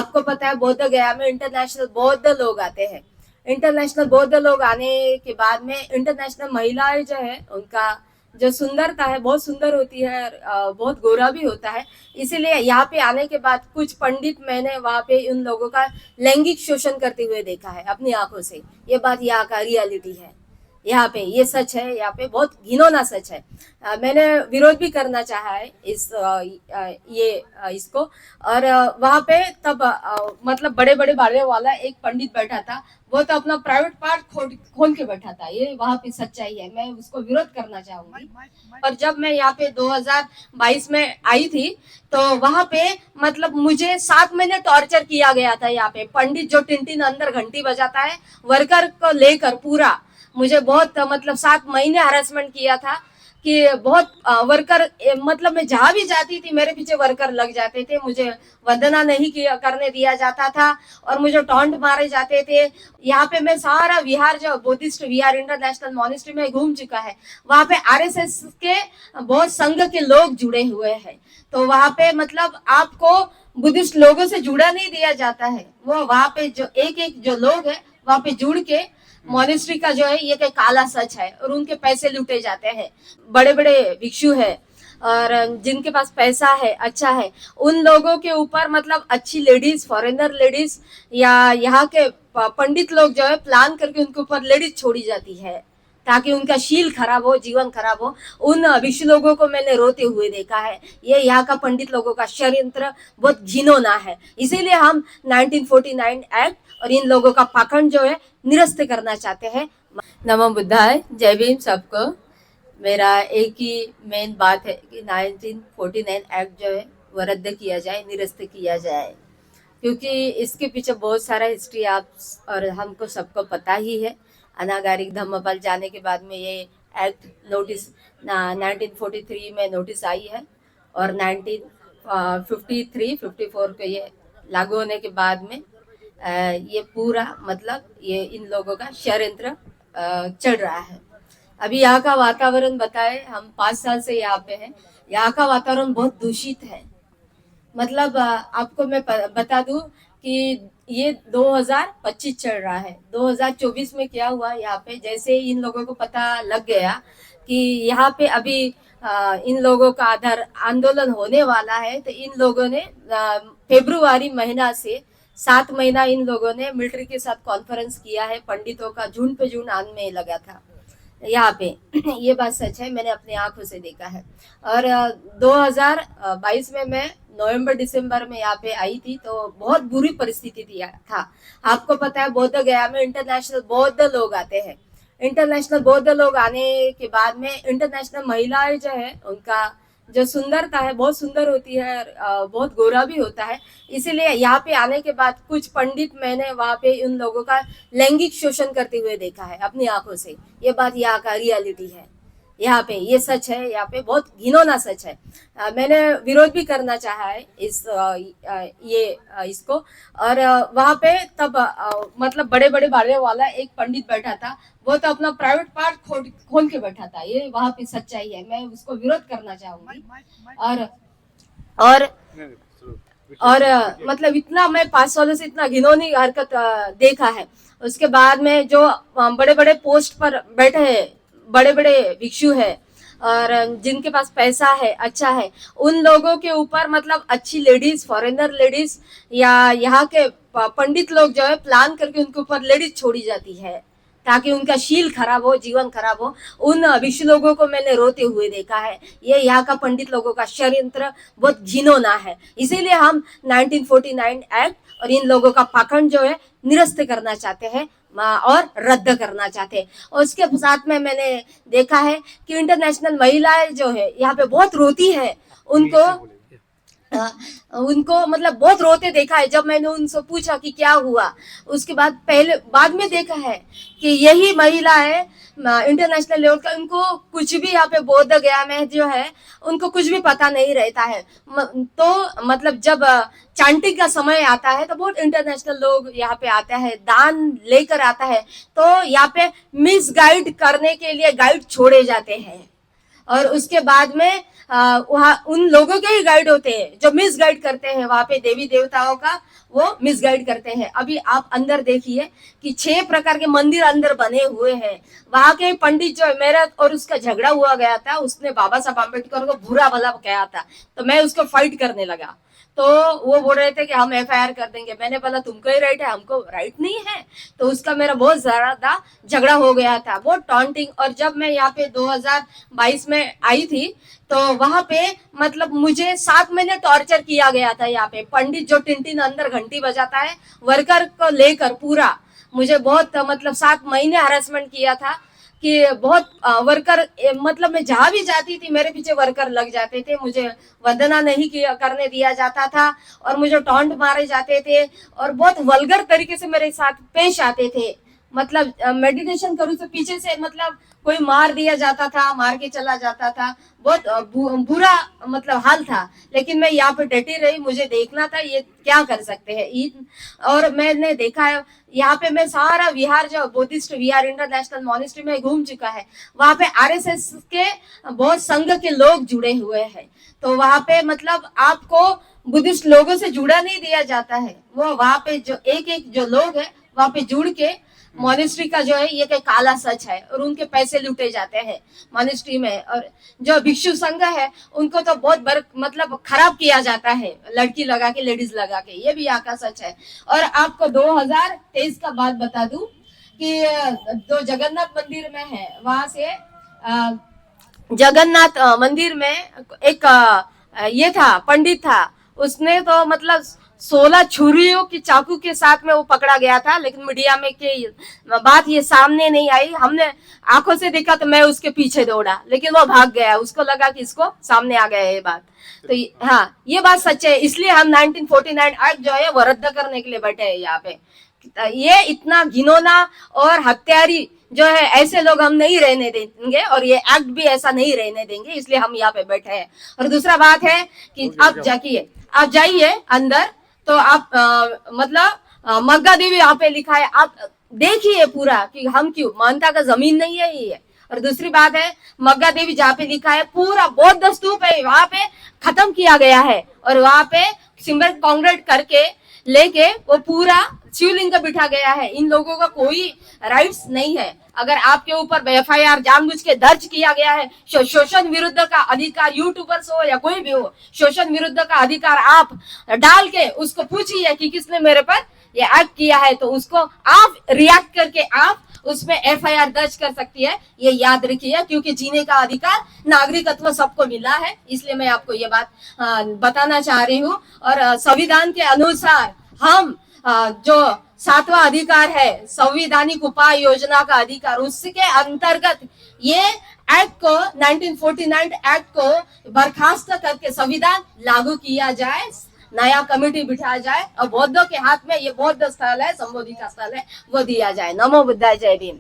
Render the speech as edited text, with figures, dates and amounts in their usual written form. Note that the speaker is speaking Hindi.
आपको पता है बौद्ध गया में इंटरनेशनल बौद्ध लोग आते हैं। इंटरनेशनल बौद्ध लोग आने के बाद में इंटरनेशनल महिलाएं जो है उनका जो सुंदरता है बहुत सुंदर होती है, बहुत गोरा भी होता है। इसीलिए यहाँ पे आने के बाद कुछ पंडित मैंने वहाँ पे उन लोगों का लैंगिक शोषण करते हुए देखा है अपनी आंखों से। ये बात यहाँ का रियलिटी है। यहाँ पे ये सच है, यहाँ पे बहुत घिनौना सच है। मैंने विरोध भी करना चाहा है इसको। और वहाँ पे तब मतलब बड़े बड़े बालों वाला एक पंडित बैठा था। वो तो अपना प्राइवेट पार्ट खोल के बैठा था। ये वहाँ पे सच्चाई है, मैं उसको विरोध करना चाहूंगी। और जब मैं यहाँ पे 2022 में आई थी तो वहाँ पे मतलब मुझे 7 महीने टॉर्चर किया गया था। यहाँ पे पंडित जो टिन अंदर घंटी बजाता है वर्कर को लेकर पूरा मुझे बहुत मतलब 7 महीने हरासमेंट किया था कि बहुत वर्कर मतलब मैं जहां भी जाती थी मेरे पीछे वर्कर लग जाते थे। मुझे वंदना नहीं करने दिया जाता था और मुझे टॉन्ट मारे जाते थे। यहाँ पे मैं सारा विहार जो बुद्धिस्ट विहार इंटरनेशनल मॉनेस्ट्री में घूम चुका है। वहां पे आरएसएस के बहुत संघ के लोग जुड़े हुए हैं। तो वहां पे मतलब आपको बुद्धिस्ट लोगों से जुड़ा नहीं दिया जाता है। वो वहां पे जो एक एक जो लोग है वहां पे जुड़ के मॉनेस्ट्री का जो है ये कोई काला सच है और उनके पैसे लूटे जाते हैं। बड़े बड़े भिक्षु है और जिनके पास पैसा है अच्छा है उन लोगों के ऊपर मतलब अच्छी लेडीज फॉरेनर लेडीज या यहाँ के पंडित लोग जो है प्लान करके उनके ऊपर लेडीज छोड़ी जाती है ताकि उनका शील खराब हो, जीवन खराब हो। उन भिक्षु लोगों को मैंने रोते हुए देखा है। ये यहाँ का पंडित लोगों का षड्यंत्र बहुत घिनौना है। इसीलिए हम 1949 एक्ट और इन लोगों का पाखंड जो है निरस्त करना चाहते हैं। नमो बुद्धाय, जय भीम सबको। मेरा एक ही मेन बात है कि 1949 एक्ट जो है वो रद्द किया जाए, निरस्त किया जाए, क्योंकि इसके पीछे बहुत सारा हिस्ट्री आप और हमको सबको पता ही है। अनागारिक धम्मपल जाने के बाद में ये एक्ट नोटिस 1943 में नोटिस आई है और 1953-54 को ये लागू होने के बाद में ये पूरा मतलब ये इन लोगों का षड्यंत्र चल रहा है। अभी यहाँ का वातावरण बताए, हम 5 साल से यहाँ पे हैं। यहाँ का वातावरण बहुत दूषित है। मतलब आपको मैं बता दूं कि ये 2025 चल रहा है। 2024 में क्या हुआ यहाँ पे, जैसे इन लोगों को पता लग गया कि यहाँ पे अभी इन लोगों का आधार आंदोलन होने वाला है, तो इन लोगों ने फरवरी महीना से 7 महीना इन लोगों ने मिलिट्री के साथ कॉन्फ्रेंस किया है। पंडितों का झुंड पे झुंड आने लगा था यहाँ पे। ये बात सच है, मैंने अपनी आंखों से देखा है। और 2022 में मैं नवंबर दिसंबर में यहाँ पे आई थी तो बहुत बुरी परिस्थिति थी था। आपको पता है बौद्ध गया में इंटरनेशनल बौद्ध लोग आते हैं। इंटरनेशनल बौद्ध लोग आने के बाद में इंटरनेशनल महिलाएं जो है उनका जो सुंदरता है बहुत सुंदर होती है, बहुत गोरा भी होता है। इसीलिए यहाँ पे आने के बाद कुछ पंडित मैंने वहाँ पे उन लोगों का लैंगिक शोषण करते हुए देखा है अपनी आंखों से। ये बात यहाँ का रियलिटी है। यहाँ पे ये सच है, यहाँ पे बहुत घिनौना सच है। मैंने विरोध भी करना चाहा है इसको। और वहाँ पे तब मतलब बड़े बड़े बालों वाला एक पंडित बैठा था। वो तो अपना प्राइवेट पार्ट खोल के बैठा था। ये वहाँ पे सच्चाई है, मैं उसको विरोध करना चाहूंगी। और और और मतलब इतना मैं 5 सालों से इतना घिनौनी हरकत देखा है। उसके बाद में जो बड़े बड़े पोस्ट पर बैठे हैं बड़े बड़े भिक्षु है और जिनके पास पैसा है अच्छा है उन लोगों के ऊपर मतलब अच्छी लेडीज फॉरेनर लेडीज या यहाँ के पंडित लोग जो है प्लान करके उनके ऊपर लेडीज छोड़ी जाती है ताकि उनका शील खराब हो, जीवन खराब हो। उन भिक्षु लोगों को मैंने रोते हुए देखा है। ये यहाँ का पंडित लोगों का षड्यंत्र बहुत घिनौना है। इसीलिए हम 1949 एक्ट और इन लोगों का पाखंड जो है निरस्त करना चाहते हैं और रद्द करना चाहते हैं। और उसके साथ में मैंने देखा है कि इंटरनेशनल महिलाएं जो है यहाँ पे बहुत रोती है। उनको मतलब बहुत रोते देखा है। जब मैंने उनसे पूछा कि क्या हुआ, उसके बाद में देखा है कि यही महिला है इंटरनेशनल लेवल का। उनको कुछ भी यहाँ पे बौद्ध गया में जो है उनको कुछ भी पता नहीं रहता है। तो मतलब जब चांटिंग का समय आता है तो बहुत इंटरनेशनल लोग यहाँ पे आते हैं, दान लेकर आता है। तो यहाँ पे मिस गाइड करने के लिए गाइड छोड़े जाते हैं। और उसके बाद में वहाँ उन लोगों के ही गाइड होते हैं जो मिस गाइड करते हैं, वहां पे देवी देवताओं का वो मिस गाइड करते हैं। अभी आप अंदर देखिए कि 6 प्रकार के मंदिर अंदर बने हुए हैं। वहां के पंडित जो मेरा और उसका झगड़ा हुआ गया था, उसने बाबा साहब आम्बेडकर को बुरा भला कहा था, तो मैं उसको फाइट करने लगा। तो वो बोल रहे थे कि हम एफआईआर कर देंगे। मैंने बोला तुमको ही राइट है, हमको राइट नहीं है। तो उसका मेरा बहुत ज्यादा झगड़ा हो गया था, बहुत टॉन्टिंग। और जब मैं यहाँ पे 2022 में आई थी तो वहां पे मतलब मुझे 7 महीने टॉर्चर किया गया था। यहाँ पे पंडित जो टिन अंदर घंटी बजाता है, वर्कर को लेकर पूरा मुझे बहुत मतलब 7 महीने हरासमेंट किया था कि बहुत वर्कर मतलब मैं जहां भी जाती थी मेरे पीछे वर्कर लग जाते थे, मुझे वंदना नहीं करने दिया जाता था और मुझे टॉन्ट मारे जाते थे और बहुत वल्गर तरीके से मेरे साथ पेश आते थे। मतलब मेडिटेशन करूँ तो पीछे से मतलब कोई मार दिया जाता था, मार के चला जाता था। बहुत बुरा मतलब हाल था, लेकिन मैं यहाँ पे डटी रही, मुझे देखना था ये क्या कर सकते हैं। और मैंने देखा है यहाँ पे मैं सारा विहार जो बुद्धिस्ट विहार इंटरनेशनल मॉनेस्ट्री में घूम चुका है, वहां पे आरएसएस के बहुत संघ के लोग जुड़े हुए हैं। तो वहां पे मतलब आपको बुद्धिस्ट लोगों से जुड़ा नहीं दिया जाता है। वो वहां पे जो एक जो लोग है वहां पे जुड़ के मॉनेस्ट्री का जो है ये कोई काला सच है और उनके पैसे लूटे जाते हैं मॉनेस्ट्री में। और जो भिक्षु संघ है उनको तो बहुत मतलब खराब किया जाता है, लड़की लगा के लेडीज लगा के, ये भी यहाँ का सच है। और आपको 2023 का बात बता दूं कि जो जगन्नाथ मंदिर में है वहां से जगन्नाथ मंदिर में एक ये था पंडित था, उसने तो मतलब 16 छुरियों की चाकू के साथ में वो पकड़ा गया था। लेकिन मीडिया में के बात ये सामने नहीं आई, हमने आंखों से देखा तो मैं उसके पीछे दौड़ा, लेकिन वो भाग गया, उसको लगा कि इसको सामने आ गया ये बात। तो हाँ ये बात सच है, इसलिए हम 1949 एक्ट जो है वो रद्द करने के लिए बैठे हैं यहाँ पे। ये इतना घिनौना और हत्यारी जो है ऐसे लोग हम नहीं रहने देंगे और ये एक्ट भी ऐसा नहीं रहने देंगे, इसलिए हम यहाँ पे बैठे हैं। और दूसरा बात है कि आप जाइए अंदर तो आप मतलब मग्गा देवी यहाँ पे लिखा है, आप देखिए पूरा कि हम क्यों, मानता का जमीन नहीं है ये। और दूसरी बात है मग्गा देवी जहाँ पे लिखा है पूरा बौद्ध स्तूप है, वहां पे खत्म किया गया है और वहां पे सिमर कांक्रीट करके लेके वो पूरा शिवलिंग बिठा गया है। इन लोगों का कोई राइट्स नहीं है। अगर आपके ऊपर एफआईआर जानबूझ के दर्ज किया गया है, शोषण विरुद्ध का अधिकार, यूट्यूबर्स हो या कोई भी हो, शोषण विरुद्ध का अधिकार आप डाल के उसको पूछिए कि किसने मेरे पर ये एक्ट किया है, तो उसको आप रिएक्ट करके आप उसमें एफआईआर दर्ज कर सकती है। ये याद रखिए, क्योंकि जीने का अधिकार नागरिकत्व सबको मिला है, इसलिए मैं आपको ये बात बताना चाह रही हूँ। और संविधान के अनुसार हम जो 7वां अधिकार है संवैधानिक उपाय योजना का अधिकार, उसके अंतर्गत ये एक्ट को 1949 एक्ट को बर्खास्त करके संविधान लागू किया जाए, नया कमेटी बिठाया जाए और बौद्धों के हाथ में ये बौद्ध स्थल है, संबोधि का स्थल है, वो दिया जाए। नमो बुद्धाय, जय भीम।